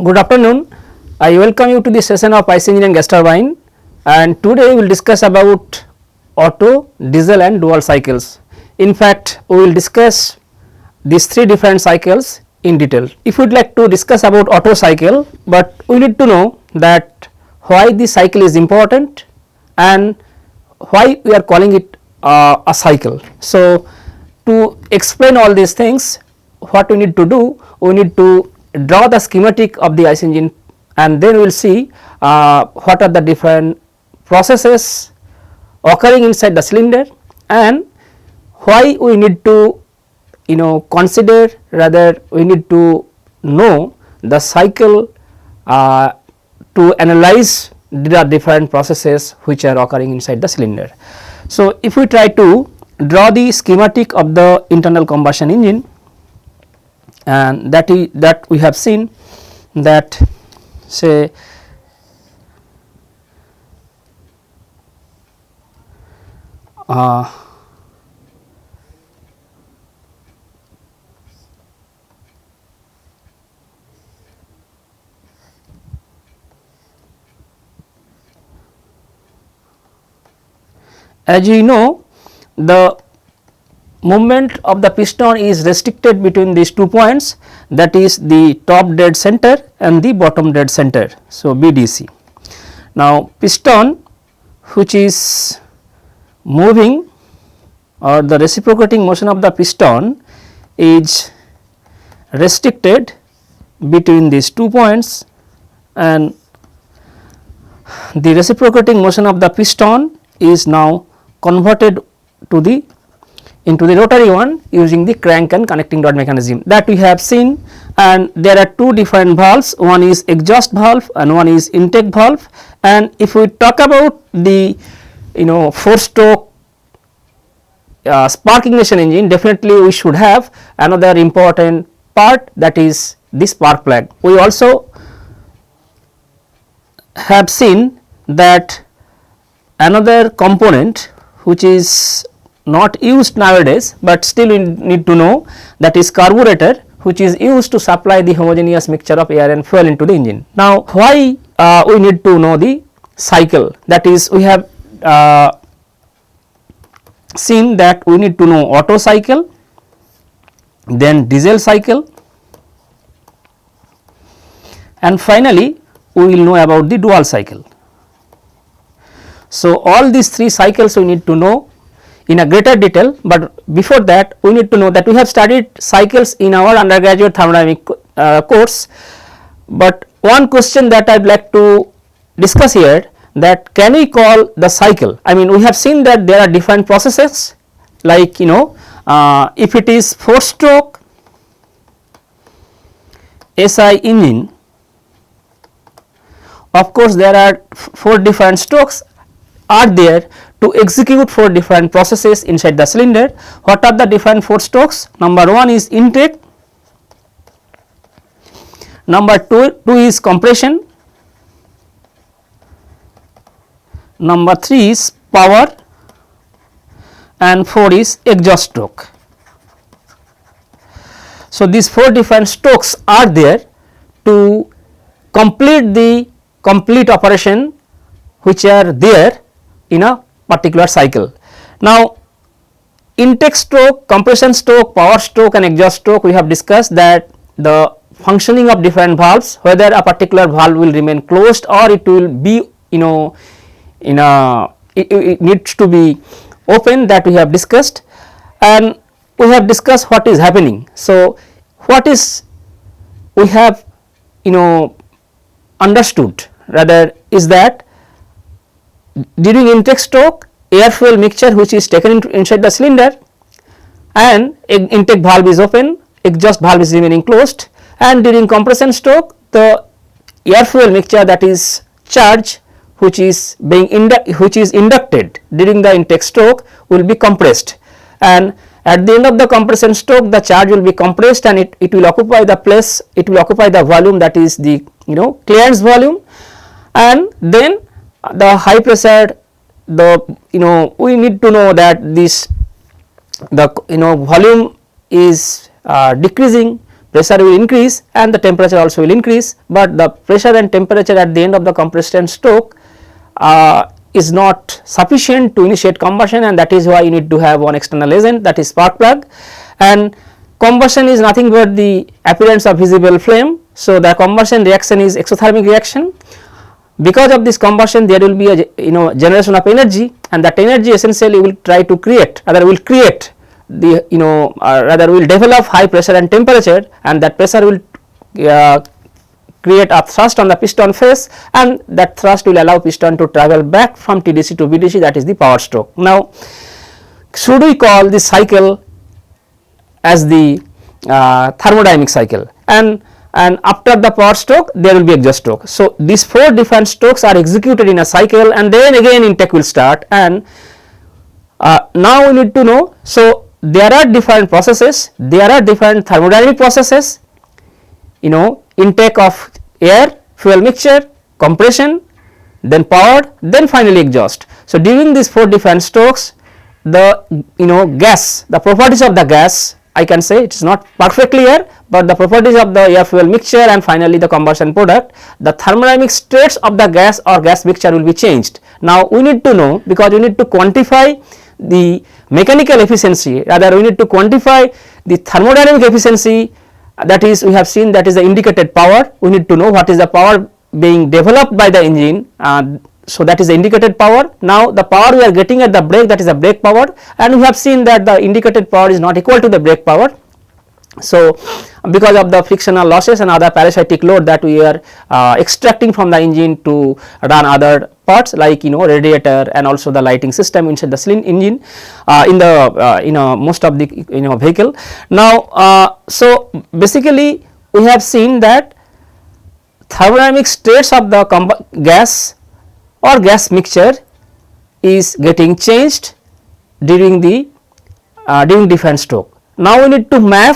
Good afternoon. I welcome you to the session of IC Engineering Gas Turbine, and today we will discuss about Otto, diesel and dual cycles. In fact, we will discuss these three different cycles in detail. If you would like to discuss about Otto cycle, but we need to know that why this cycle is important and why we are calling it a cycle. So, to explain all these things, what we need to do, we need to draw the schematic of the IC engine, and then we will see what are the different processes occurring inside the cylinder and why we need to consider, rather we need to know the cycle to analyze the different processes which are occurring inside the cylinder. So, if we try to draw the schematic of the internal combustion engine, and that we have seen that, say, as you know, the movement of the piston is restricted between these 2 points, that is the top dead center and the bottom dead center. So, BDC. Now, piston which is moving, or the reciprocating motion of the piston is restricted between these 2 points, and the reciprocating motion of the piston is now converted to the into the rotary one using the crank and connecting rod mechanism that we have seen. And there are two different valves, one is exhaust valve and one is intake valve. And if we talk about the 4-stroke spark ignition engine, definitely we should have another important part, that is the spark plug. We also have seen that another component which is not used nowadays, but still we need to know, that is carburetor, which is used to supply the homogeneous mixture of air and fuel into the engine. Now, why we need to know the cycle, that is we have seen that we need to know Otto cycle, then diesel cycle, and finally we will know about the dual cycle. So, all these three cycles we need to know in a greater detail, but before that we need to know that we have studied cycles in our undergraduate thermodynamic course. But one question that I would like to discuss here, that can we call the cycle, I mean we have seen that there are different processes, like if it is 4-stroke SI engine, of course there are 4 different strokes are there to execute 4 different processes inside the cylinder. What are the different 4 strokes? Number 1 is intake, number 2 is compression, number 3 is power, and 4 is exhaust stroke. So, these 4 different strokes are there to complete the complete operation which are there in a particular cycle. Now, intake stroke, compression stroke, power stroke and exhaust stroke, we have discussed that the functioning of different valves, whether a particular valve will remain closed or it will be it needs to be open, that we have discussed, and we have discussed what is happening. So, what is we have understood rather is that during intake stroke, air fuel mixture which is taken inside the cylinder, and intake valve is open, exhaust valve is remaining closed, and during compression stroke the air fuel mixture, that is charge which is inducted during the intake stroke, will be compressed, and at the end of the compression stroke the charge will be compressed and it will occupy the place, it will occupy the volume, that is the clearance volume, and then the high pressure, we need to know that this volume is decreasing, pressure will increase and the temperature also will increase, but the pressure and temperature at the end of the combustion stroke is not sufficient to initiate combustion, and that is why you need to have one external agent, that is spark plug. And combustion is nothing but the appearance of visible flame. So, the combustion reaction is exothermic reaction. Because of this combustion there will be a generation of energy, and that energy essentially will try to create, rather will create the rather will develop high pressure and temperature, and that pressure will create a thrust on the piston face, and that thrust will allow piston to travel back from TDC to BDC, that is the power stroke. Now, should we call this cycle as the thermodynamic cycle, and after the power stroke there will be exhaust stroke. So, these 4 different strokes are executed in a cycle, and then again intake will start, and now we need to know. So, there are different processes, there are different thermodynamic processes, intake of air, fuel mixture, compression, then power, then finally exhaust. So, during these 4 different strokes, the gas, the properties of the gas, I can say it is not perfectly clear, but the properties of the air fuel mixture and finally the combustion product, the thermodynamic states of the gas or gas mixture will be changed. Now, we need to know, because we need to quantify the mechanical efficiency, rather we need to quantify the thermodynamic efficiency, that is we have seen that is the indicated power. We need to know what is the power being developed by the engine. So, that is the indicated power. Now, the power we are getting at the brake, that is the brake power, and we have seen that the indicated power is not equal to the brake power. So, because of the frictional losses and other parasitic load that we are extracting from the engine to run other parts like radiator and also the lighting system inside the engine in the most of the vehicle. Now, so basically we have seen that thermodynamic states of the gas or gas mixture is getting changed during the during different stroke. Now, we need to map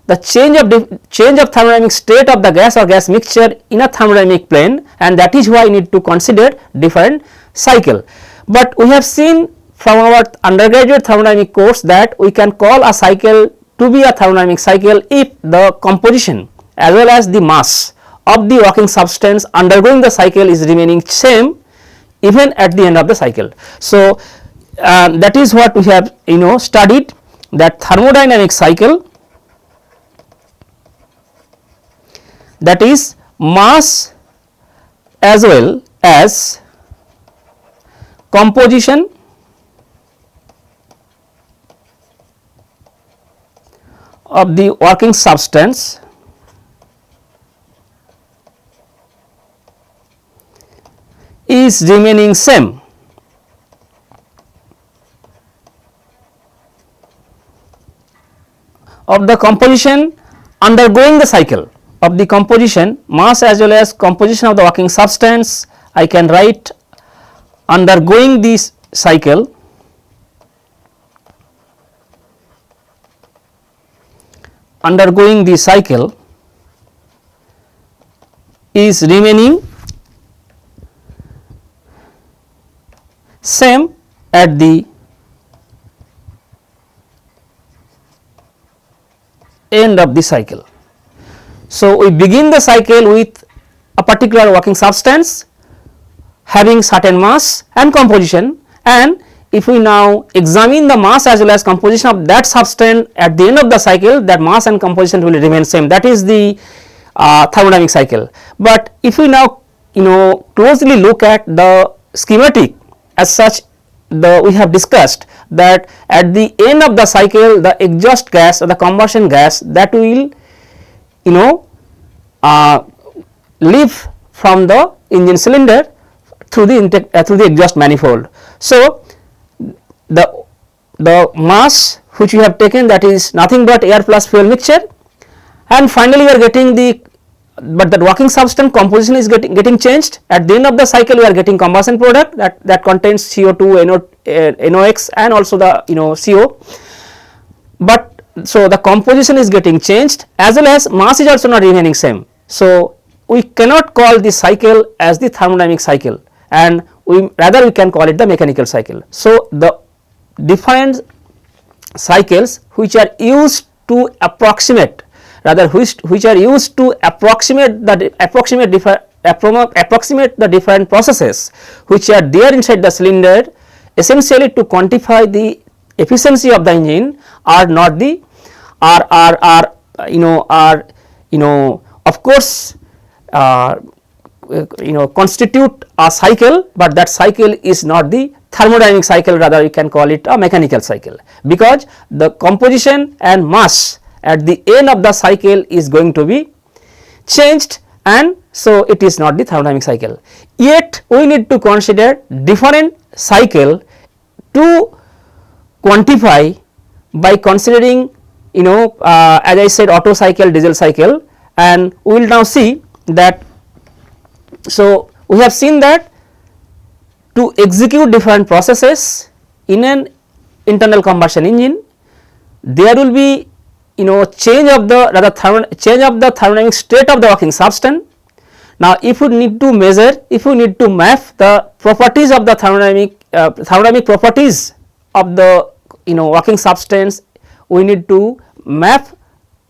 the change of thermodynamic state of the gas or gas mixture in a thermodynamic plane, and that is why we need to consider different cycle. But we have seen from our undergraduate thermodynamic course that we can call a cycle to be a thermodynamic cycle if the composition as well as the mass of the working substance undergoing the cycle is remaining same even at the end of the cycle. So, that is what we have studied, that thermodynamic cycle, that is mass as well as composition of the working substance is remaining same. Of the composition undergoing the cycle, of the composition, mass as well as composition of the working substance, I can write undergoing this cycle is remaining same at the end of the cycle. So, we begin the cycle with a particular working substance having certain mass and composition, and if we now examine the mass as well as composition of that substance at the end of the cycle, that mass and composition will remain same, that is the thermodynamic cycle. But if we now closely look at the schematic as such, we have discussed that at the end of the cycle the exhaust gas or the combustion gas that will leave from the engine cylinder through the exhaust manifold. So, the mass which we have taken, that is nothing but air plus fuel mixture, and finally we are getting but the working substance composition is getting changed. At the end of the cycle we are getting combustion product that contains CO2, NOx and also the CO. But so the composition is getting changed as well as mass is also not remaining same. So, we cannot call this cycle as the thermodynamic cycle, and rather we can call it the mechanical cycle. So, the different cycles which are used to approximate, rather which are used to approximate the different processes which are there inside the cylinder, essentially to quantify the efficiency of the engine, are not the of course constitute a cycle, but that cycle is not the thermodynamic cycle, rather you can call it a mechanical cycle, because the composition and mass at the end of the cycle is going to be changed, and so it is not the thermodynamic cycle. Yet we need to consider different cycle to quantify by considering as I said, Otto cycle, diesel cycle, and we will now see that. So we have seen that to execute different processes in an internal combustion engine, there will be change of the thermodynamic state of the working substance. Now if we need to measure, if we need to map the properties of the thermodynamic properties of the working substance, we need to map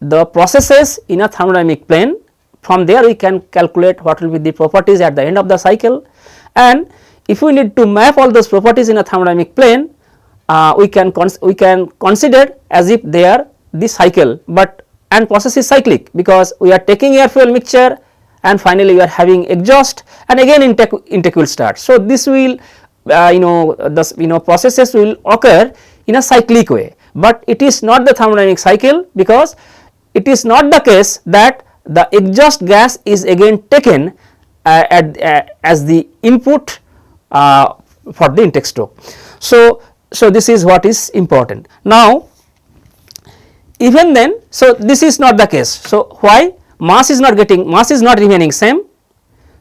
the processes in a thermodynamic plane. From there we can calculate what will be the properties at the end of the cycle, and if we need to map all those properties in a thermodynamic plane, we can consider as if they are the cycle, but and process is cyclic, because we are taking air fuel mixture and finally we are having exhaust, and again intake will start. So this will processes will occur in a cyclic way, but it is not the thermodynamic cycle, because it is not the case that the exhaust gas is again taken as the input for the intake stroke. So this is what is important. Now even then, so this is not the case. So why? Mass is not remaining same.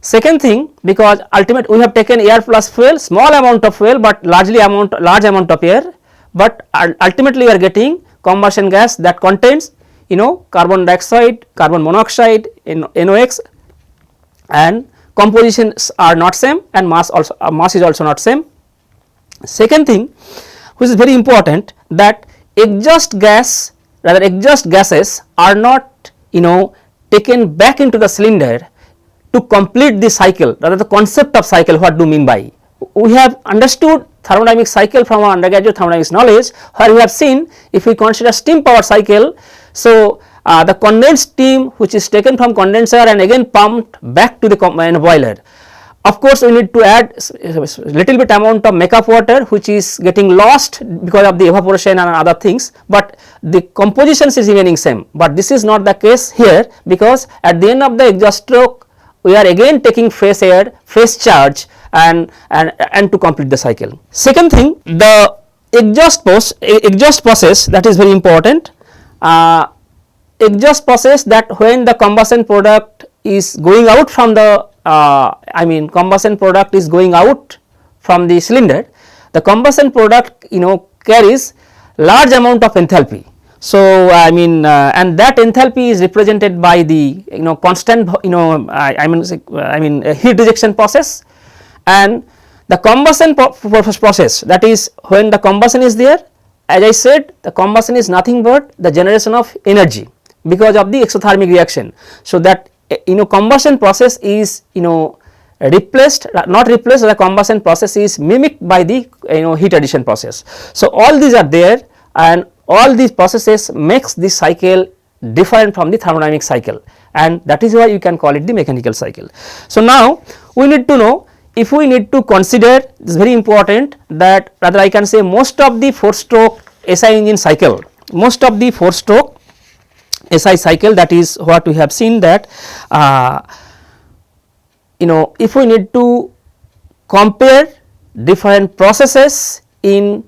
Second thing, because we have taken air plus fuel, small amount of fuel, but large amount of air, but ultimately we are getting combustion gas that contains carbon dioxide, carbon monoxide, NOx, and compositions are not same, and mass is also not same. Second thing which is very important, that exhaust gases are not taken back into the cylinder to complete the cycle, rather the concept of cycle. What do you mean by? We have understood thermodynamic cycle from our undergraduate thermodynamics knowledge, where we have seen, if we consider steam power cycle, so the condensed steam which is taken from condenser and again pumped back to the boiler. Of course, we need to add little bit amount of makeup water which is getting lost because of the evaporation and other things, but the composition is remaining same. But this is not the case here, because at the end of the exhaust stroke we are again taking fresh air, fresh charge, and to complete the cycle. Second thing, the exhaust process, that is very important. Exhaust process, that when the combustion product is going out from the combustion product is going out from the cylinder, the combustion product carries large amount of enthalpy. So and that enthalpy is represented by the constant heat rejection process, and the combustion process, that is when the combustion is there, as I said, the combustion is nothing but the generation of energy because of the exothermic reaction. So that combustion process is the combustion process is mimicked by the heat addition process. So all these are there, and all these processes makes this cycle different from the thermodynamic cycle, and that is why you can call it the mechanical cycle. So now we need to know, if we need to consider, this is very important, that rather I can say most of the 4-stroke SI engine cycle, most of the 4-stroke SI cycle, that is what we have seen, that if we need to compare different processes in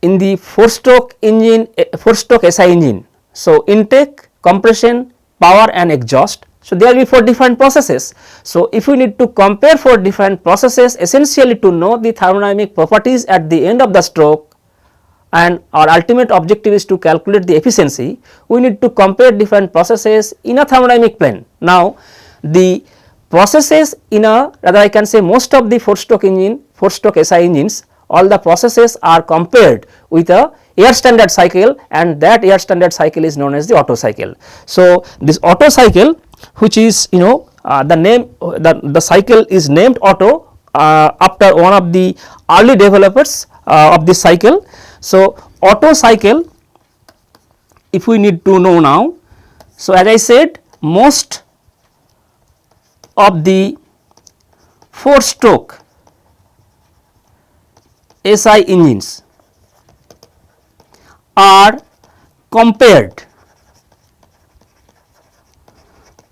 the 4-stroke engine, 4-stroke SI engine, so intake, compression, power and exhaust. So there will be 4 different processes. So if we need to compare 4 different processes, essentially to know the thermodynamic properties at the end of the stroke, and our ultimate objective is to calculate the efficiency, we need to compare different processes in a thermodynamic plane. Now the processes rather I can say most of the 4-stroke SI engines, all the processes are compared with a air standard cycle, and that air standard cycle is known as the Otto cycle. So, this Otto cycle, which is the name, the cycle is named Otto after one of the early developers of this cycle. So, Otto cycle, if we need to know now, so as I said, most of the 4 stroke SI engines are compared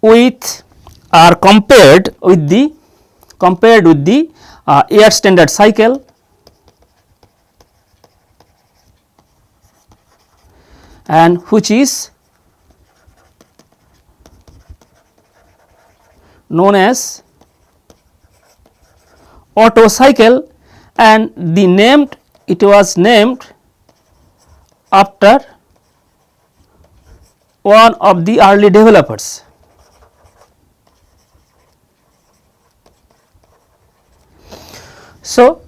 with the air standard cycle and which is known as Otto cycle, and it was named after one of the early developers. So,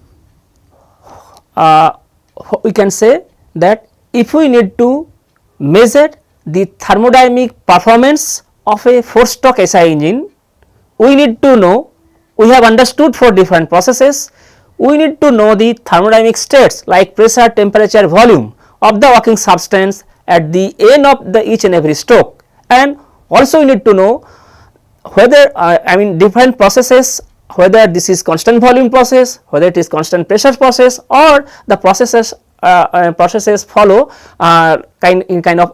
we can say that if we need to measure the thermodynamic performance of a 4 stroke SI engine, we need to know, we have understood 4 different processes, we need to know the thermodynamic states like pressure, temperature, volume of the working substance at the end of the each and every stroke, and also we need to know whether different processes, whether this is constant volume process, whether it is constant pressure process, or the processes follow kind of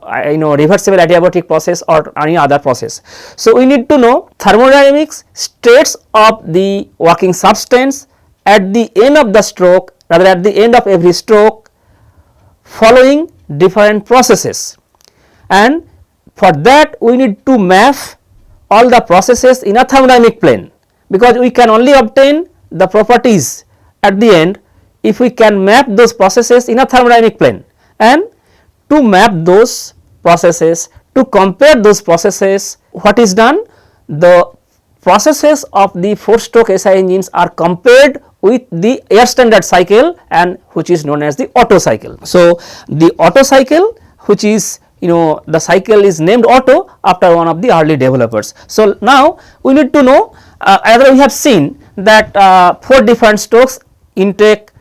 reversible adiabatic process or any other process. So, we need to know thermodynamics states of the working substance at the end of the stroke, rather at the end of every stroke, following different processes, and for that we need to map all the processes in a thermodynamic plane, because we can only obtain the properties at the end if we can map those processes in a thermodynamic plane. And to map those processes, to compare those processes, what is done? The processes of the 4 stroke SI engines are compared with the air standard cycle, and which is known as the Otto cycle. So, the Otto cycle, which is the cycle is named Otto after one of the early developers. So, now we need to know, as we have seen that 4 different strokes: intake,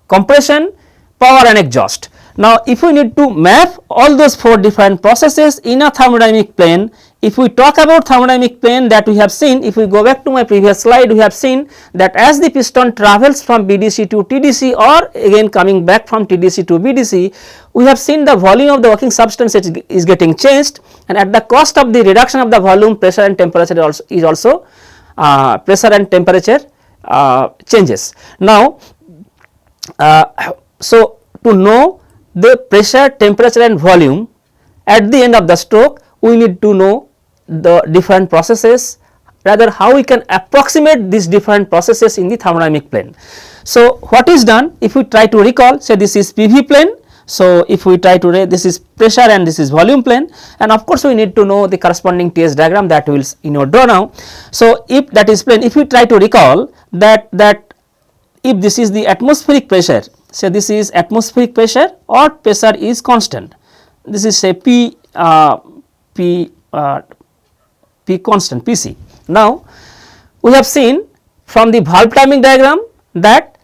compression, power and exhaust. Now, if we need to map all those 4 different processes in a thermodynamic plane, if we talk about thermodynamic plane that we have seen, if we go back to my previous slide, we have seen that as the piston travels from BDC to TDC, or again coming back from TDC to BDC, we have seen the volume of the working substance is getting changed, and at the cost of the reduction of the volume, pressure and temperature is also pressure and temperature changes. Now, so to know the pressure, temperature and volume at the end of the stroke, we need to know the different processes, rather how we can approximate these different processes in the thermodynamic plane. So, what is done, if we try to recall, say this is PV plane. So, if we try to this is pressure and this is volume plane, and of course, we need to know the corresponding TS diagram that we will draw now. So, if that is plane, if we try to recall that if this is the atmospheric pressure, say this is atmospheric pressure or pressure is constant, this is say P constant Pc. Now, we have seen from the valve timing diagram that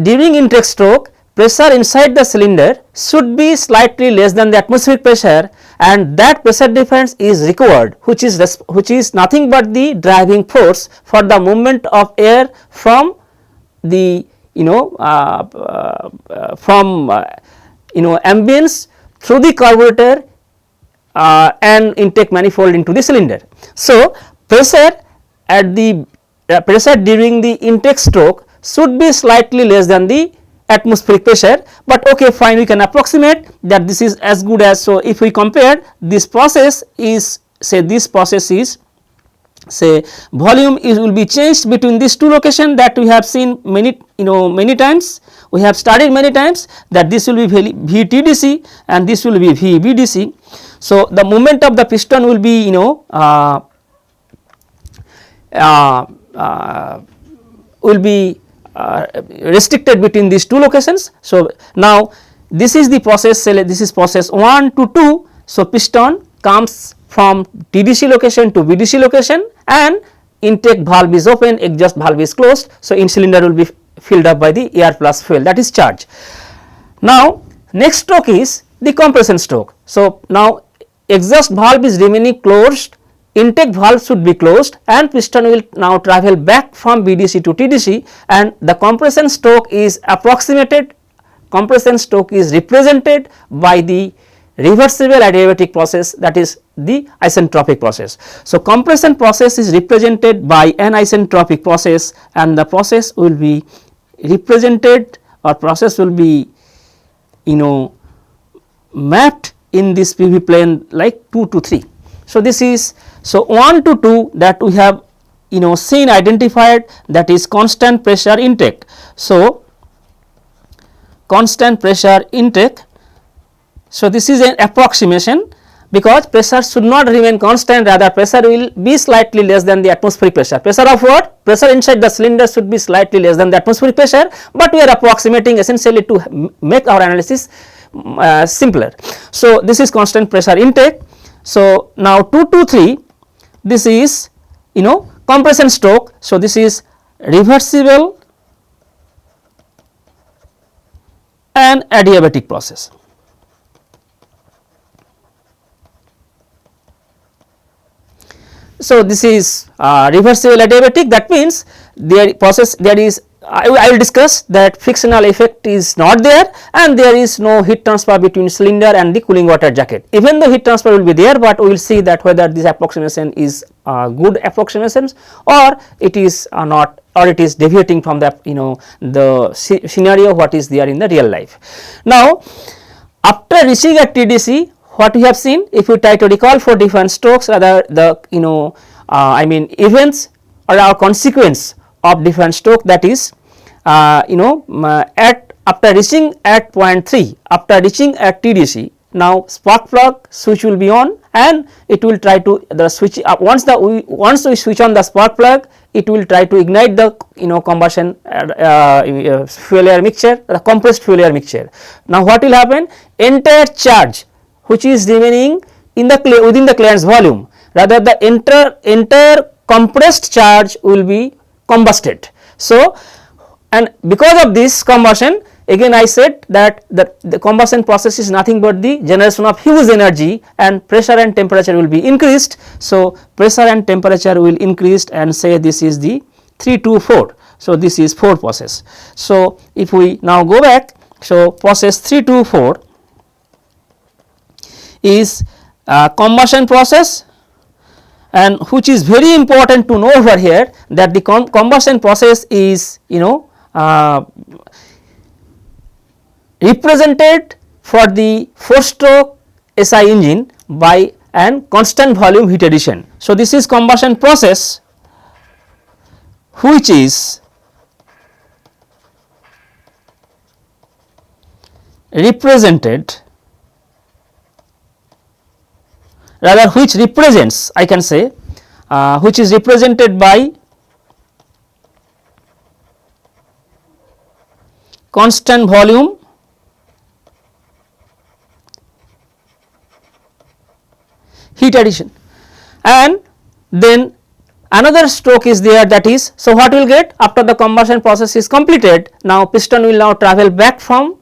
during intake stroke, pressure inside the cylinder should be slightly less than the atmospheric pressure, and that pressure difference is required, which is nothing but the driving force for the movement of air from the ambience through the carburetor and intake manifold into the cylinder. So, pressure at the pressure during the intake stroke should be slightly less than the atmospheric pressure, but okay, fine, we can approximate that this is as good as. So, if we compare this process is, say this process is, say volume will be changed between these 2 locations that we have seen many times, we have studied many times, that this will be VTDC and this will be VBDC. So, the movement of the piston will be restricted between these 2 locations. So, now this is the process, say this is process 1 to 2. So, piston comes from TDC location to BDC location and intake valve is open, exhaust valve is closed. So, in cylinder will be filled up by the air plus fuel, that is charge. Now, next stroke is the compression stroke. So, now exhaust valve is remaining closed, intake valve should be closed and piston will now travel back from BDC to TDC, and the compression stroke is approximated, compression stroke is represented by the reversible adiabatic process, that is the isentropic process. So, compression process is represented by an isentropic process and the process will be represented or process will be mapped in this PV plane like 2 to 3. So, this is, so 1 to 2 that we have seen identified, that is constant pressure intake. So, constant pressure intake. So, this is an approximation because pressure should not remain constant, rather pressure will be slightly less than the atmospheric pressure. Pressure of what? Pressure inside the cylinder should be slightly less than the atmospheric pressure, but we are approximating essentially to make our analysis simpler. So, this is constant pressure intake. So, now 2 to 3, this is compression stroke. So, this is reversible and adiabatic process. So, this is reversible adiabatic, that means there process there is I will discuss that frictional effect is not there and there is no heat transfer between cylinder and the cooling water jacket. Even though heat transfer will be there, but we will see that whether this approximation is good approximations or it is not, or it is deviating from the the scenario what is there in the real life. Now, after reaching at TDC, what we have seen, if we try to recall for different strokes, rather the events or our consequence of different stroke, that is at after reaching at point 3, after reaching at TDC, now spark plug switch will be on and it will try to the switch once we switch on the spark plug, it will try to ignite the combustion fuel air mixture, the compressed fuel air mixture. Now, what will happen? Entire charge which is remaining in the within the clearance volume, rather the entire compressed charge will be combusted. So, and because of this combustion, again I said that the combustion process is nothing but the generation of huge energy and pressure and temperature will be increased. So, pressure and temperature will increase and say this is the 3 to 4. So, this is 4 process. So, if we now go back, so process 3 to 4 is combustion process, and which is very important to know over here that the combustion process is represented for the 4-stroke SI engine by an constant volume heat addition. So, this is combustion process which is represented, rather which represents, I can say which is represented by constant volume heat addition. And then another stroke is there, that is, so what we will get after the combustion process is completed, now piston will now travel back from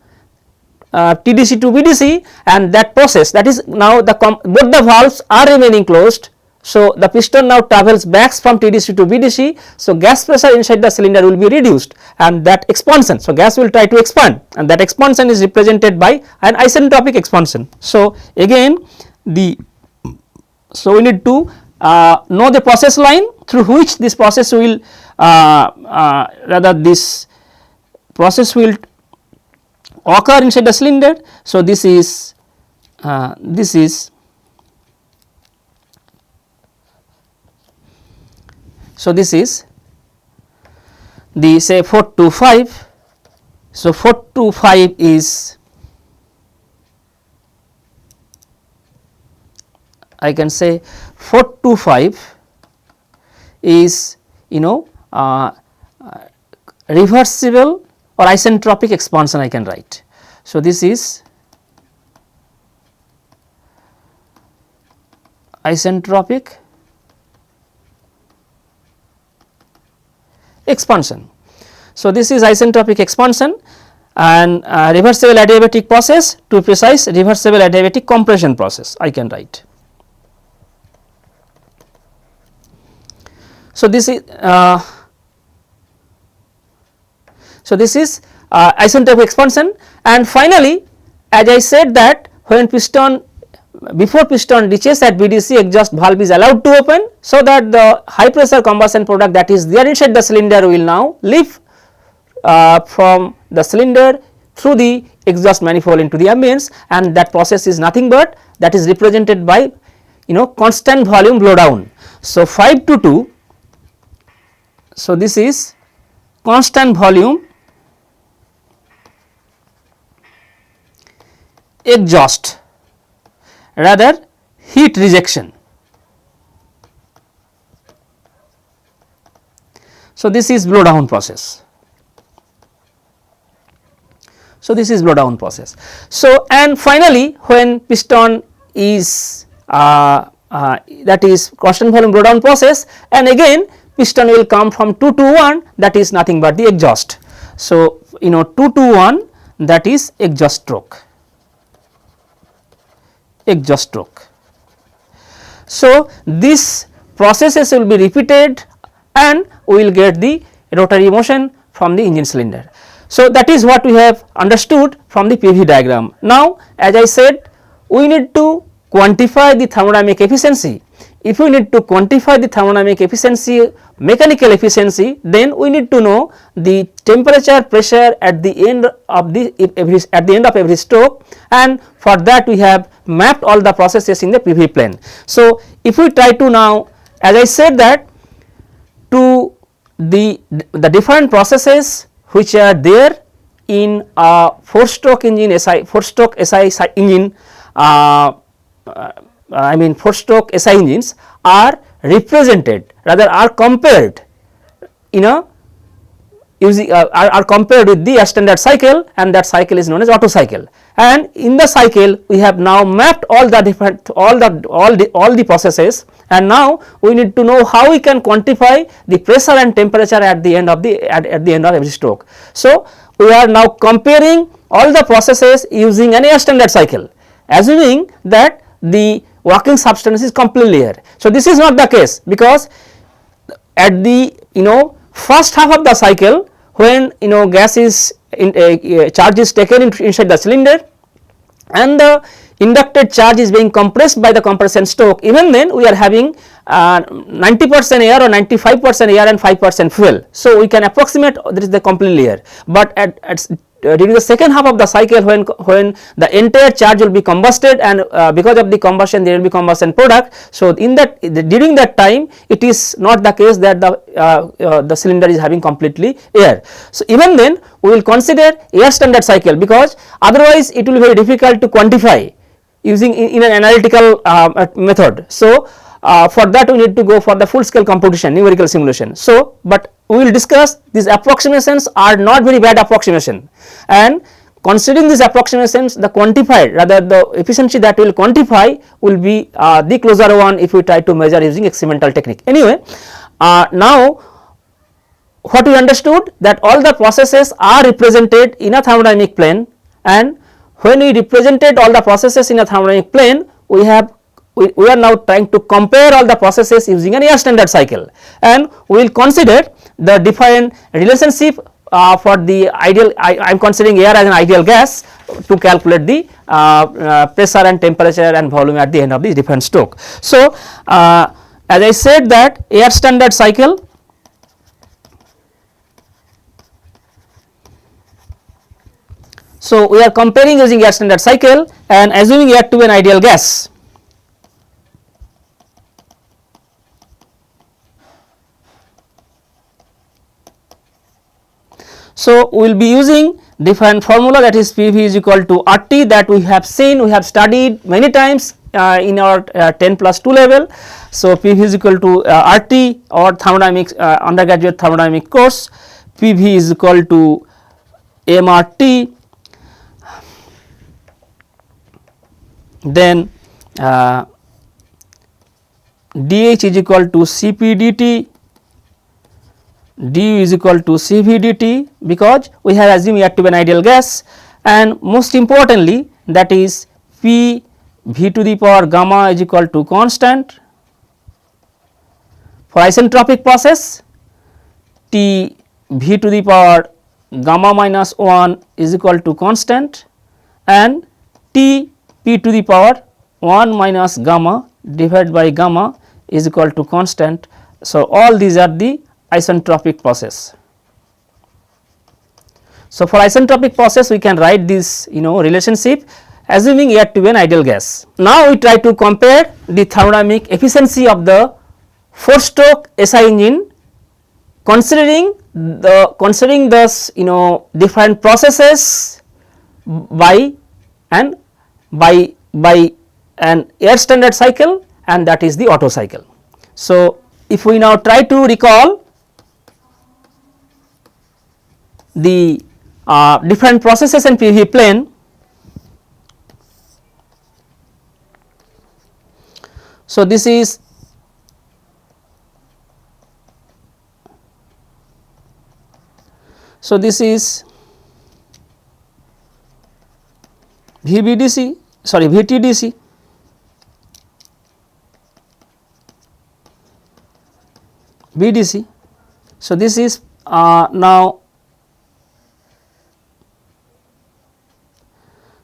TDC to BDC, and that process, that is now both the valves are remaining closed. So, the piston now travels back from TDC to BDC. So, gas pressure inside the cylinder will be reduced and that expansion. So, gas will try to expand and that expansion is represented by an isentropic expansion. So, again we need to know the process line through which this process will this process will occur inside the cylinder. So, this is so this is the say 4 to 5. So, 4 to 5 is, I can say 4 to 5 is reversible or isentropic expansion I can write. So, this is isentropic expansion. So, this is isentropic expansion and reversible adiabatic process, to precise reversible adiabatic compression process I can write. So, this is isentropic expansion, and finally, as I said that when piston, before piston reaches at BDC, exhaust valve is allowed to open, so that the high pressure combustion product that is there inside the cylinder will now leave from the cylinder through the exhaust manifold into the ambience, and that process is nothing but that is represented by constant volume blow down. So, 5 to 2. So, this is constant volume exhaust, rather heat rejection. So, this is blow down process. So, this is blow down process. So, and finally, when piston is that is constant volume blow down process, and again piston will come from 2 to 1, that is nothing but the exhaust. So, 2 to 1, that is exhaust stroke. So, these processes will be repeated and we will get the rotary motion from the engine cylinder. So, that is what we have understood from the PV diagram. Now, as I said, we need to quantify the thermodynamic efficiency. If we need to quantify the thermodynamic efficiency, mechanical efficiency, then we need to know the temperature, pressure at the end of every stroke, and for that we have mapped all the processes in the PV plane. So, if we try to now, as I said that to the different processes which are there in a 4-stroke engine, 4-stroke SI engine, I mean 4-stroke SI engines are represented, rather are compared are compared with the standard cycle, and that cycle is known as Otto cycle. And in the cycle we have now mapped all the different all the processes, and now we need to know how we can quantify the pressure and temperature at the end of every stroke. So, we are now comparing all the processes using an air standard cycle, assuming that the working substance is completely air. So, this is not the case, because at the first half of the cycle, when gas is charge is taken inside the cylinder and the inducted charge is being compressed by the compression stroke, even then we are having 90% air or 95% air and 5% fuel. So, we can approximate this is the completely air, but during the second half of the cycle, when the entire charge will be combusted, and because of the combustion there will be combustion product. So, in that during that time it is not the case that the cylinder is having completely air. So, even then we will consider air standard cycle, because otherwise it will be very difficult to quantify using in an analytical method. So, for that we need to go for the full scale computation, numerical simulation. So, but we will discuss these approximations are not very bad approximation, and considering these approximations, the quantified, rather the efficiency that we will quantify will be the closer one if we try to measure using experimental technique. Anyway, now what we understood, that all the processes are represented in a thermodynamic plane, and when we represented all the processes in a thermodynamic plane, we are now trying to compare all the processes using an air standard cycle, and we will consider the defined relationship for the ideal. I am considering air as an ideal gas to calculate the pressure and temperature and volume at the end of the different stroke. So, as I said that air standard cycle, so we are comparing using air standard cycle and assuming air to be an ideal gas. So, we will be using different formula, that is PV is equal to RT, that we have seen, we have studied many times in our 10+2 level. So, PV is equal to RT or thermodynamics undergraduate thermodynamic course, PV is equal to MRT, then dH is equal to Cp dt, du is equal to Cv dt, because we have assumed air to be an ideal gas, and most importantly that is P v to the power gamma is equal to constant. For isentropic process, T v to the power gamma minus 1 is equal to constant, and T p to the power 1 minus gamma divided by gamma is equal to constant. So, all these are the isentropic process. So, for isentropic process we can write this relationship assuming air to be an ideal gas. Now, we try to compare the thermodynamic efficiency of the 4-stroke SI engine considering thus different processes by an air standard cycle, and that is the Otto cycle. So, if we now try to recall the different processes in PV plane, so this is VBDC, sorry VTDC, VDC. So, this is now,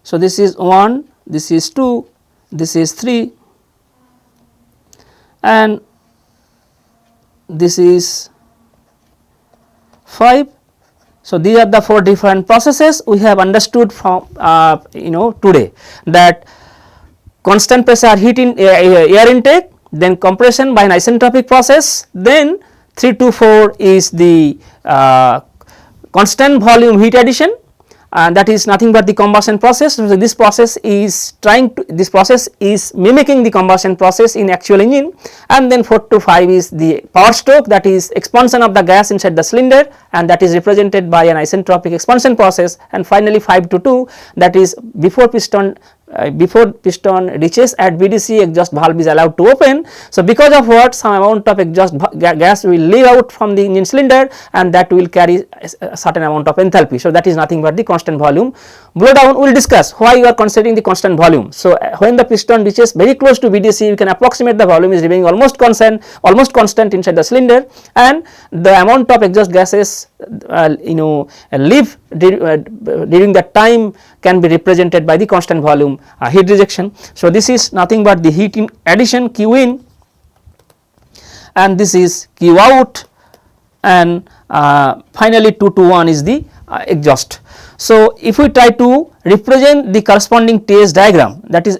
so this is 1, this is 2, this is 3, and this is 5. So, these are the 4 different processes we have understood from today, that constant pressure heat in air intake, then compression by an isentropic process, then 3 to 4 is the constant volume heat addition, and that is nothing but the combustion process. So, this process is mimicking the combustion process in actual engine, and then 4 to 5 is the power stroke, that is expansion of the gas inside the cylinder, and that is represented by an isentropic expansion process, and finally 5 to 2, that is before piston reaches at VDC, exhaust valve is allowed to open. So, because of what, some amount of exhaust gas will leave out from the engine cylinder, and that will carry a certain amount of enthalpy. So, that is nothing but the constant volume blow down. We will discuss why you are considering the constant volume. So, when the piston reaches very close to VDC, you can approximate the volume is remaining almost constant inside the cylinder, and the amount of exhaust gases leave during that time can be represented by the constant volume heat rejection. So, this is nothing but the heat in addition Q in, and this is Q out, and finally 2 to 1 is the exhaust. So, if we try to represent the corresponding TS diagram, that is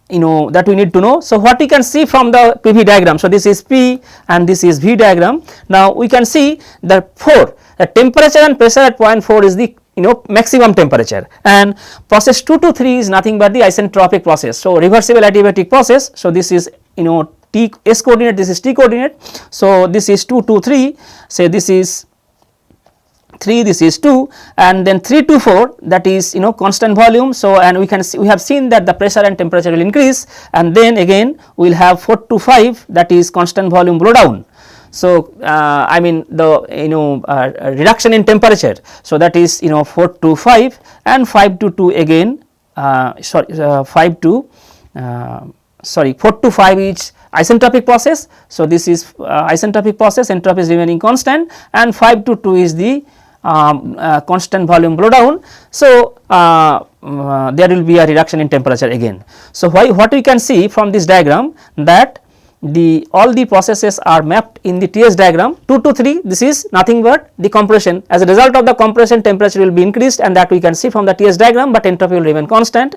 that we need to know. So, what we can see from the PV diagram, so this is P and this is V diagram. Now, we can see that the temperature and pressure at point 4 is the maximum temperature, and process 2 to 3 is nothing but the isentropic process. So, reversible adiabatic process. So, this is T S coordinate, this is T coordinate. So, this is 2 to 3, say this is 3, this is 2, and then 3 to 4, that is constant volume. So, and we have seen that the pressure and temperature will increase, and then again we will have 4 to 5, that is constant volume blow down. So, I mean the reduction in temperature. So, that is 4 to 5, and 5 to 2 again 4 to 5 is isentropic process. So, this is isentropic process, entropy is remaining constant, and 5 to 2 is the constant volume blow down. So, there will be a reduction in temperature again. So, what we can see from this diagram, that all the processes are mapped in the TS diagram. 2 to 3, this is nothing but the compression. As a result of the compression, temperature will be increased, and that we can see from the TS diagram, but entropy will remain constant.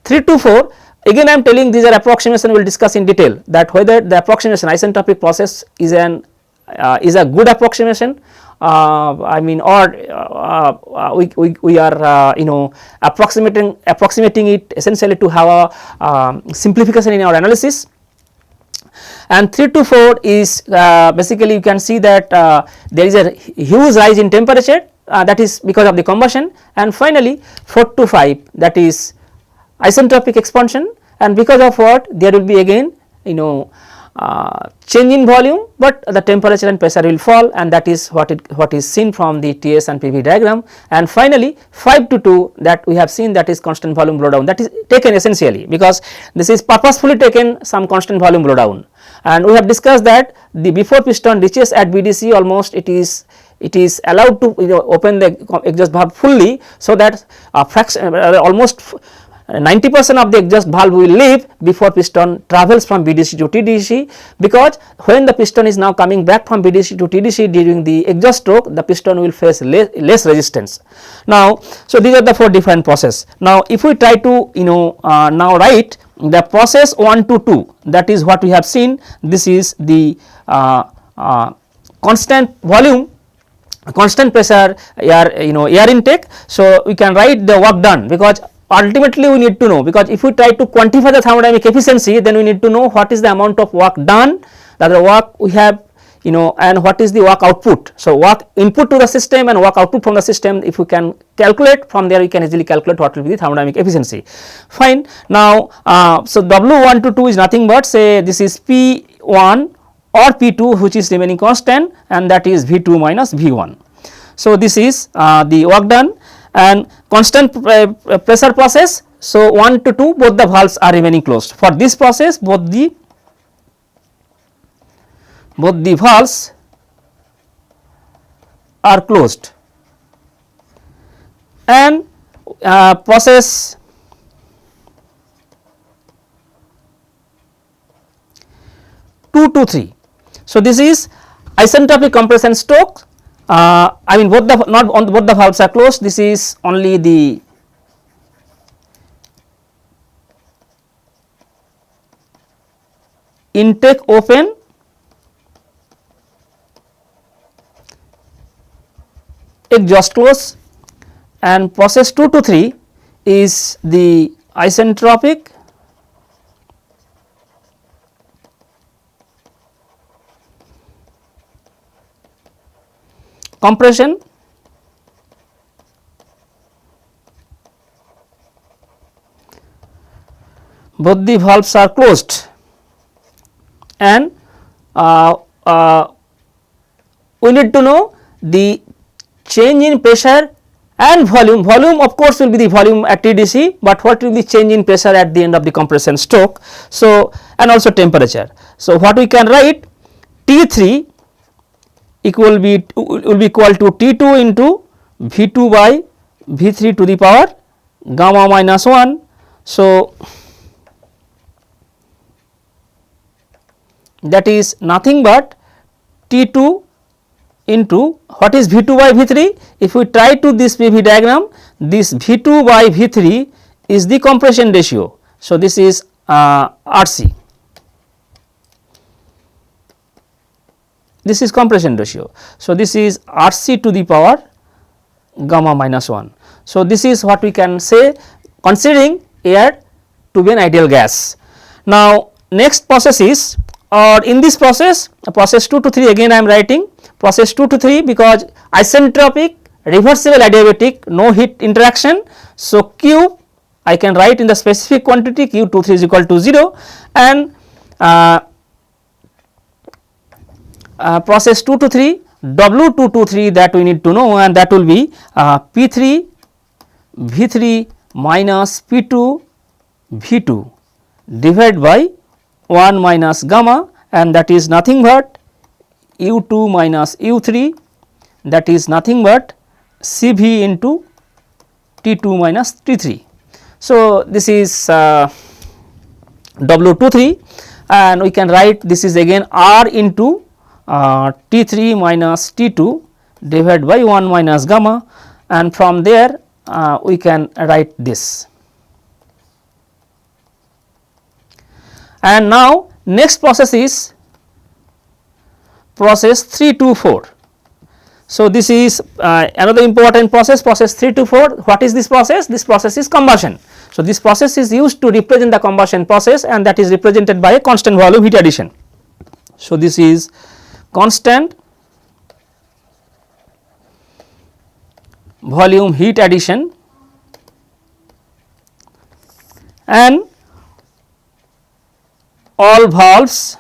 3 to 4, again I am telling these are approximation, we will discuss in detail, that whether the approximation isentropic process is a good approximation, I mean, or we are approximating it essentially to have a simplification in our analysis. And 3 to 4 is basically you can see that there is a huge rise in temperature, that is because of the combustion, and finally 4 to 5, that is isentropic expansion, and because of what there will be again change in volume, but the temperature and pressure will fall, and that is what is seen from the TS and PV diagram. And finally 5 to 2 that we have seen, that is constant volume blowdown, that is taken essentially because this is purposefully taken some constant volume blowdown, and we have discussed that the before piston reaches at BDC almost it is allowed to open the exhaust valve fully, so that almost 90% of the exhaust valve will leave before piston travels from BDC to TDC, because when the piston is now coming back from BDC to TDC during the exhaust stroke, the piston will face less resistance. Now, so these are the 4 different process. Now, if we try to now write the process 1 to 2, that is what we have seen. This is the constant volume, constant pressure air air intake. So, we can write the work done, because ultimately we need to know, because if we try to quantify the thermodynamic efficiency, then we need to know what is the amount of work done, that the work we have and what is the work output. So, work input to the system and work output from the system, if we can calculate from there, we can easily calculate what will be the thermodynamic efficiency. Fine. Now, so W1 to 2 is nothing but, say this is P1 or P2 which is remaining constant, and that is V2 minus V1. So, this is the work done, and constant pressure process. So, 1 to 2 both the valves are remaining closed. For this process both the valves are closed, and process 2 to 3. So, this is isentropic compression stroke. I mean both the valves are closed. This is only the intake open, exhaust close, and process 2 to 3 is the isentropic compression, both the valves are closed, and we need to know the change in pressure and volume. Volume of course will be the volume at TDC, but what will be change in pressure at the end of the compression stroke. So, and also temperature. So, what we can write, T3 will be equal to T2 into V2 by V3 to the power gamma minus 1. So, that is nothing but T2 into what is V2 by V3. If we try to this PV diagram, this V2 by V3 is the compression ratio. So, this is RC. This is compression ratio. So, this is RC to the power gamma minus 1. So, this is what we can say considering air to be an ideal gas. Now, next process is, or in this process 2 to 3 again I am writing process 2 to 3 because isentropic reversible adiabatic, no heat interaction. So, Q I can write in the specific quantity Q23 is equal to 0, and process 2 to 3 W2 to 3 that we need to know, and that will be P3 V3 minus P2 V2 divided by 1 minus gamma, and that is nothing but U2 minus U3, that is nothing but CV into T2 minus T3. So, this is W23, and we can write this is again R into T3 minus T2 divided by 1 minus gamma, and from there we can write this. And now next process is process 3 to 4. So, this is another important process, process 3 to 4. What is this process? This process is combustion. So, this process is used to represent the combustion process, and that is represented by a constant volume heat addition. So, this is constant volume heat addition, and all valves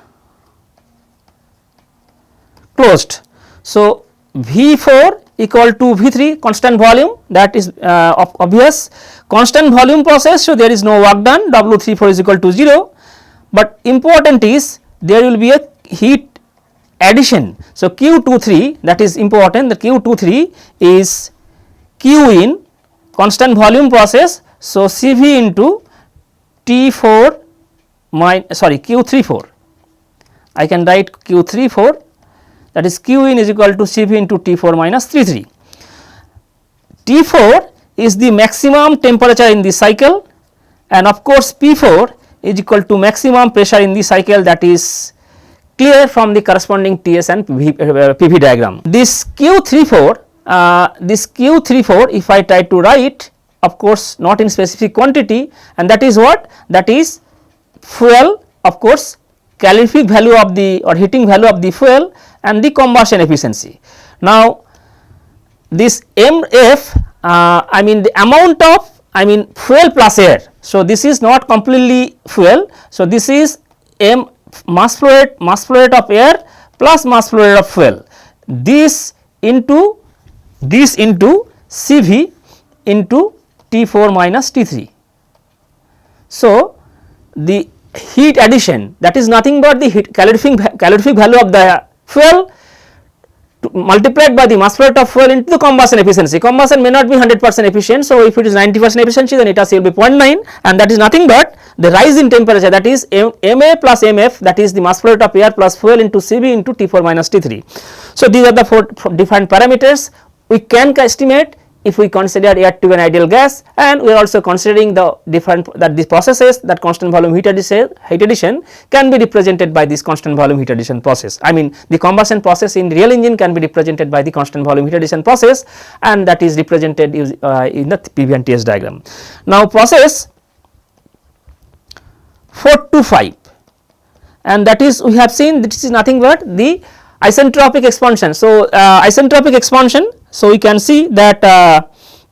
closed. So, V4 equal to V3 constant volume, that is obvious, constant volume process. So, there is no work done, W34 is equal to 0, but important is there will be a heat addition. So, Q23, that is important, the Q23 is Q in constant volume process. So, Cv into T4 Q34, I can write Q34, that is Q in is equal to Cv into T4 minus 33. T4 is the maximum temperature in the cycle, and of course, P4 is equal to maximum pressure in the cycle, that is clear from the corresponding Ts and PV diagram. This Q34, if I try to write, of course not in specific quantity, and that is what? That is fuel, of course calorific value of the or heating value of the fuel and the combustion efficiency. Now, this MF, I mean the amount of fuel plus air. So, this is not completely fuel. So, this is mass flow rate of air plus mass flow rate of fuel, this into Cv into T4 minus T3. So, the heat addition, that is nothing but the calorific value of the fuel multiplied by the mass flow rate of fuel into the combustion efficiency. Combustion may not be 100% efficient. So, if it is 90% efficiency, then eta C will be 0.9, and that is nothing but the rise in temperature, that is Ma plus Mf, that is the mass flow rate of air plus fuel into Cv into T4 minus T3. So, these are the 4 defined parameters we can estimate if we consider air to be an ideal gas, and we are also considering the different that these processes, that constant volume heat addition can be represented by this constant volume heat addition process. I mean the combustion process in real engine can be represented by the constant volume heat addition process, and that is represented in the PV and TS diagram. Now, process 425, and that is we have seen this is nothing but the isentropic expansion. So, isentropic expansion, so we can see that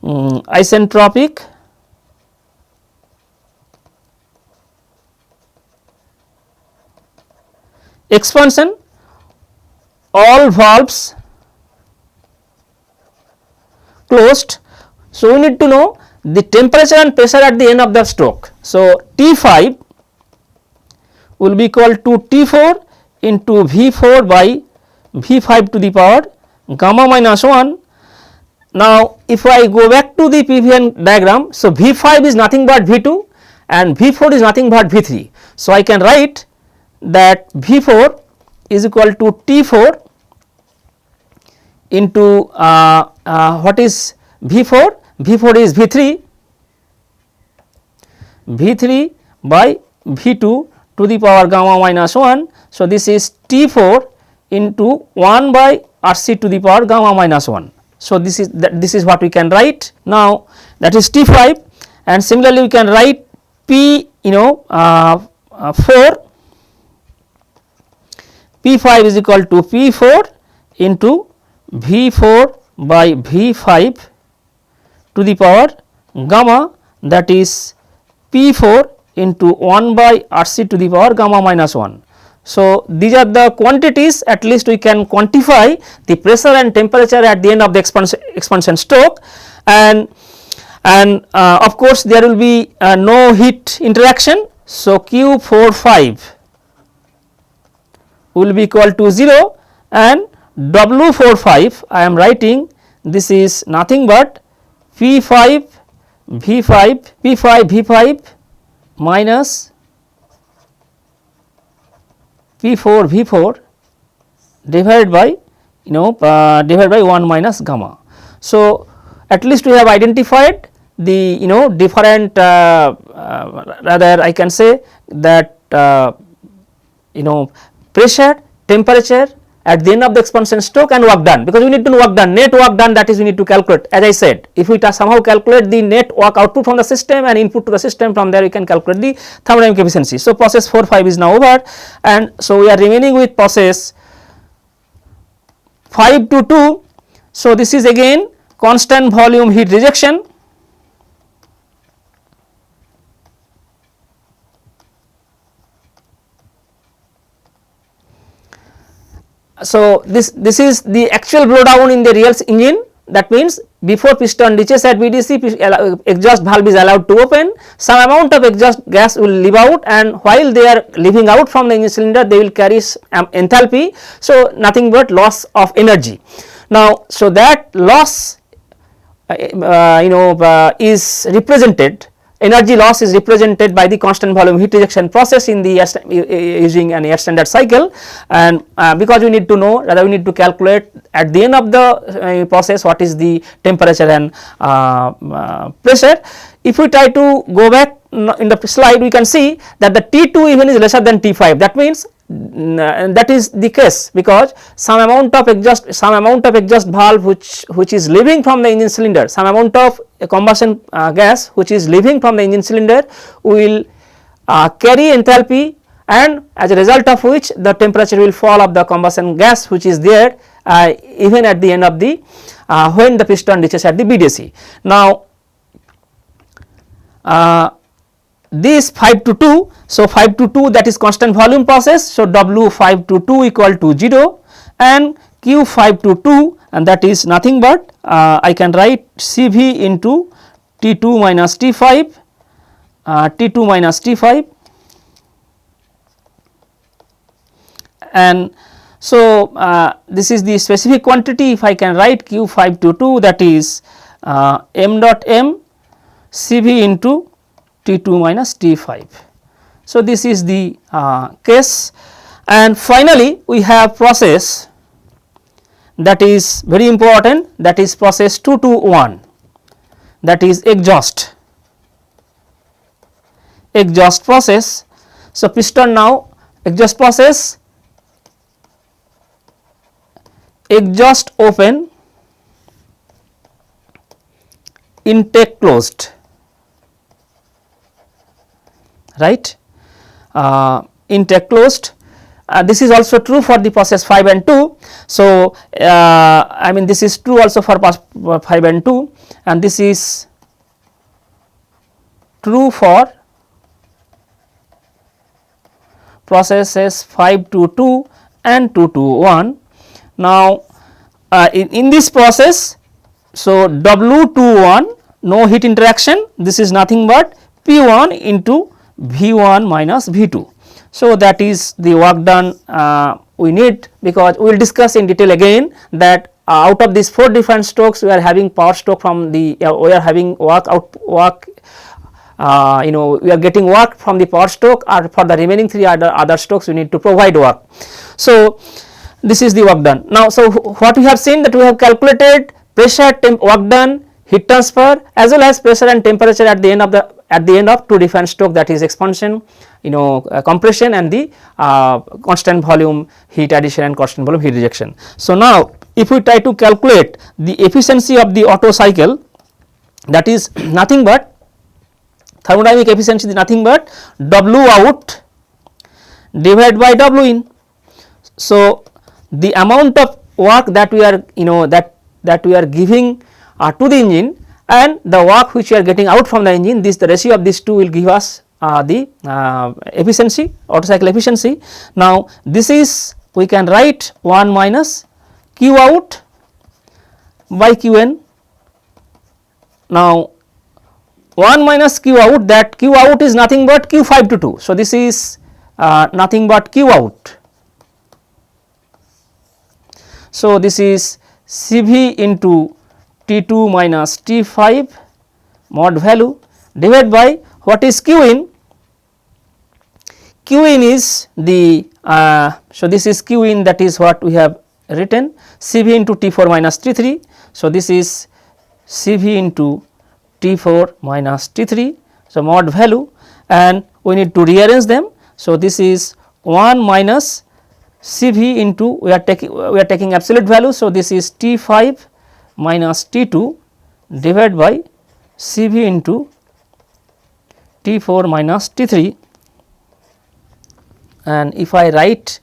isentropic expansion, all valves closed. So, we need to know the temperature and pressure at the end of the stroke. So, T5 will be equal to T4 into V4 by V5 to the power gamma minus 1. Now, if I go back to the PVN diagram, so V5 is nothing but V2 and V4 is nothing but V3. So, I can write that V4 is equal to T4 into what is V4? V4 is V3 by V2 to the power gamma minus 1. So, this is T4 into 1 by Rc to the power gamma minus 1. So, this is what we can write now, that is T5, and similarly we can write P 4, P5 is equal to P4 into V4 by V5 to the power gamma, that is P4 into 1 by Rc to the power gamma minus 1. So, these are the quantities, at least we can quantify the pressure and temperature at the end of the expansion stroke, and of course, there will be no heat interaction. So, Q45 will be equal to 0, and W45 I am writing, this is nothing but P5 V5 minus P4 divided by divided by 1 minus gamma. So, at least we have identified the different rather I can say that pressure, temperature at the end of the expansion stroke and work done, because we need to know work done, net work done, that is we need to calculate. As I said, if we somehow calculate the net work output from the system and input to the system, from there we can calculate the thermodynamic efficiency. So, process 4-5 is now over, and so we are remaining with process 5 to 2. So, this is again constant volume heat rejection. So, this is the actual blowdown in the real engine. That means before piston reaches at VDC, exhaust valve is allowed to open, some amount of exhaust gas will leave out, and while they are leaving out from the engine cylinder, they will carry enthalpy. So, nothing but loss of energy. Now, so that loss is represented, energy loss is represented by the constant volume heat rejection process in the using an air standard cycle, and because we need to know, rather we need to calculate at the end of the process what is the temperature and pressure. If we try to go back in the slide, we can see that the T2 even is lesser than T5. That means that is the case because some amount of exhaust valve which is leaving from the engine cylinder, some amount of combustion gas which is leaving from the engine cylinder will carry enthalpy, and as a result of which the temperature will fall of the combustion gas which is there even at the end of the when the piston reaches at the BDC. Now, this 5 to 2, so 5 to 2, that is constant volume process. So, W 5 to 2 equal to 0 and Q 5 to 2, and that is nothing but I can write CV into T2 minus T5, T2 minus T5, and so this is the specific quantity. If I can write Q 5 to 2, that is m dot m CV into T2 minus T5. So, this is the case, and finally, we have process that is very important, that is process 2 to 1, that is exhaust process. So, piston now exhaust process, exhaust open, intake closed, right, intake closed. This is also true for the process 5 and 2. So, I mean this is true also for 5 and 2, and this is true for processes 5 to 2 and 2 to 1. Now, in this process, so W 2 1, no heat interaction, this is nothing but P 1 into V 1 minus V 2. So, that is the work done we need, because we will discuss in detail again that out of these 4 different strokes we are having power stroke from the we are having we are getting work from the power stroke, or for the remaining 3 other strokes we need to provide work. So, this is the work done. Now, so what we have seen, that we have calculated pressure, work done, heat transfer, as well as pressure and temperature at the end of 2 different stroke, that is expansion, compression, and the constant volume heat addition and constant volume heat rejection. So, now if we try to calculate the efficiency of the Otto cycle, that is nothing but thermodynamic efficiency is nothing but W out divided by W in. So, the amount of work that we are that we are giving to the engine, and the work which we are getting out from the engine, the ratio of these two will give us the efficiency, Otto cycle efficiency. Now, this is, we can write 1 minus Q out by Q n. Now, 1 minus Q out, that Q out is nothing but Q 5 to 2. So, this is nothing but Q out. So, this is CV into T2 minus T5 mod value divided by what is Q in. Q in is the so this is Q in, that is what we have written, CV into T4 minus T3. So, this is CV into T4 minus T3. So, mod value, and we need to rearrange them. So, this is 1 minus CV into, we are taking absolute value. So, this is T5 minus T2 divided by CV into T4 minus T3, and if I write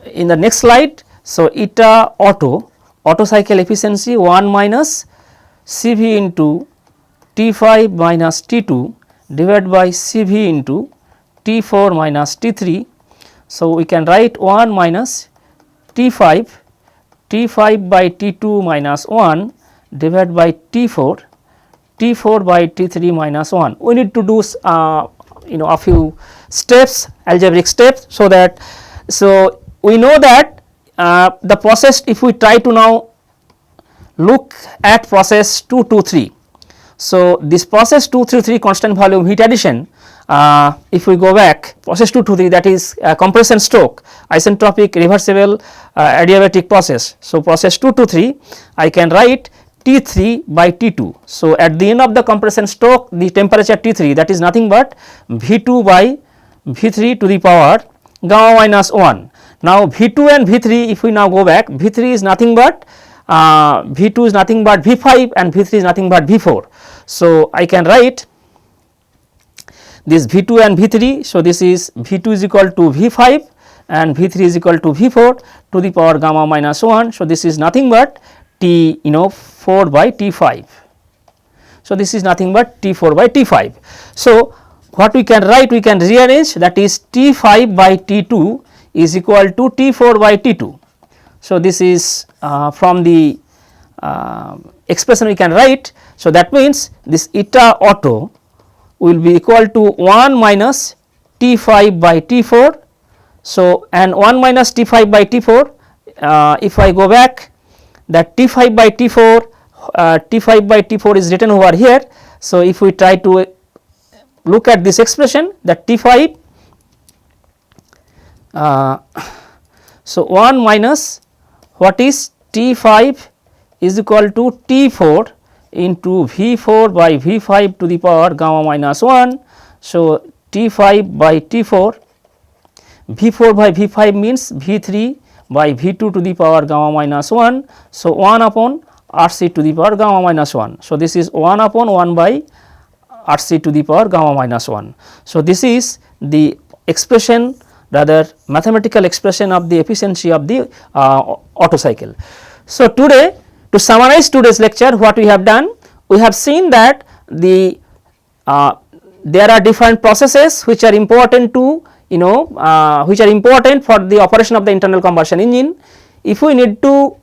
in the next slide. So, eta Otto cycle efficiency 1 minus CV into T5 minus T2 divided by CV into T4 minus T3. So, we can write 1 minus T5 by T2 minus 1 divided by T4 by T3 minus 1. We need to do a few steps, algebraic steps, so that we know that the process, if we try to now look at process 223. So, this process 233 constant volume heat addition, if we go back process 223, that is compression stroke isentropic reversible adiabatic process. So, process 223 I can write T3 by T2. So, at the end of the compression stroke, the temperature T3, that is nothing but V2 by V3 to the power gamma minus 1. Now, V2 and V3, if we now go back, V3 is nothing but V2 is nothing but V5 and V3 is nothing but V4. So, I can write this V2 and V3. So, this is V2 is equal to V5 and V3 is equal to V4 to the power gamma minus 1. So, this is nothing but T 4 by T5. So, this is nothing but T4 by T5. So, what we can write, we can rearrange, that is T5 by T2 is equal to T4 by T2. So, this is from the expression we can write. So, that means this eta auto will be equal to 1 minus T5 by T4. So, and 1 minus T5 by T4, if I go back, that T5 by T4, T5 by T4 is written over here. So, if we try to look at this expression, that T5, so 1 minus what is T5 is equal to T4 into V4 by V5 to the power gamma minus 1. So, T5 by T4, V4 by V5 means V3 by V2 to the power gamma minus 1. So, 1 upon RC to the power gamma minus 1. So, this is 1 upon 1 by RC to the power gamma minus 1. So, this is the expression, rather mathematical expression of the efficiency of the Otto cycle. So, today, to summarize today's lecture, what we have done, we have seen that there are different processes which are important to which are important for the operation of the internal combustion engine. If we need to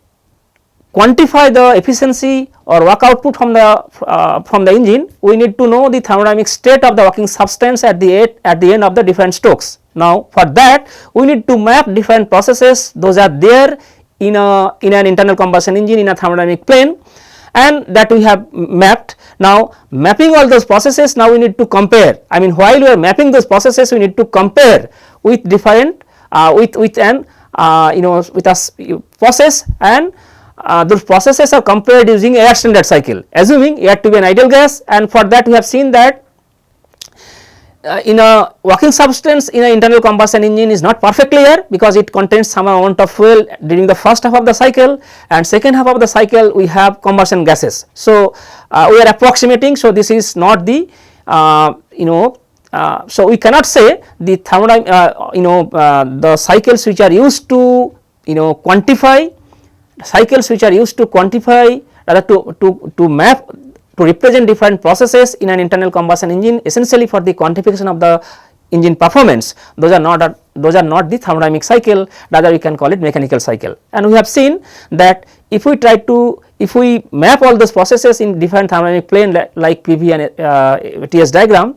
quantify the efficiency or work output from the engine, we need to know the thermodynamic state of the working substance at the end of the different strokes. Now, for that we need to map different processes, those are there in an internal combustion engine in a thermodynamic plane, and that we have mapped. Now, mapping all those processes, now we need to compare. I mean, while we are mapping those processes, we need to compare with different with an with a process, and those processes are compared using air standard cycle, assuming air to be an ideal gas, and for that we have seen that in a working substance in an internal combustion engine is not perfectly air, because it contains some amount of fuel during the first half of the cycle, and second half of the cycle we have combustion gases. So, we are approximating. So, this is not the so we cannot say the the cycles which are used to quantify, rather to map, to represent different processes in an internal combustion engine, essentially for the quantification of the engine performance. Those are not the thermodynamic cycle, rather we can call it mechanical cycle. And we have seen that if we map all those processes in different thermodynamic plane like PV and TS diagram,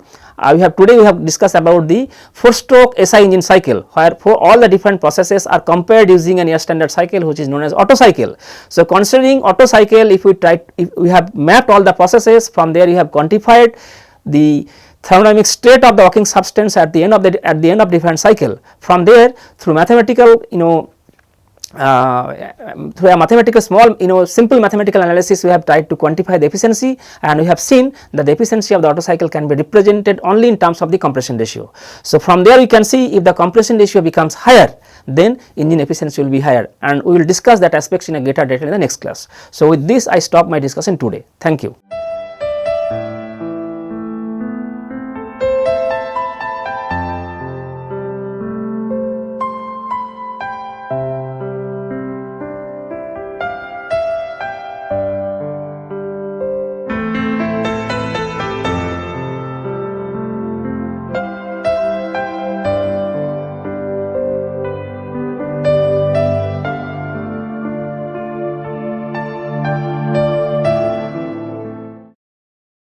today we have discussed about the 4-stroke SI engine cycle, where for all the different processes are compared using an air standard cycle, which is known as Otto cycle. So, considering Otto cycle, if we have mapped all the processes, from there you have quantified the thermodynamic state of the working substance at the end of different cycle. From there, through mathematical through a mathematical simple mathematical analysis, we have tried to quantify the efficiency, and we have seen that the efficiency of the Otto cycle can be represented only in terms of the compression ratio. So, from there we can see if the compression ratio becomes higher, then engine efficiency will be higher, and we will discuss that aspects in a greater detail in the next class. So, with this I stop my discussion today. Thank you.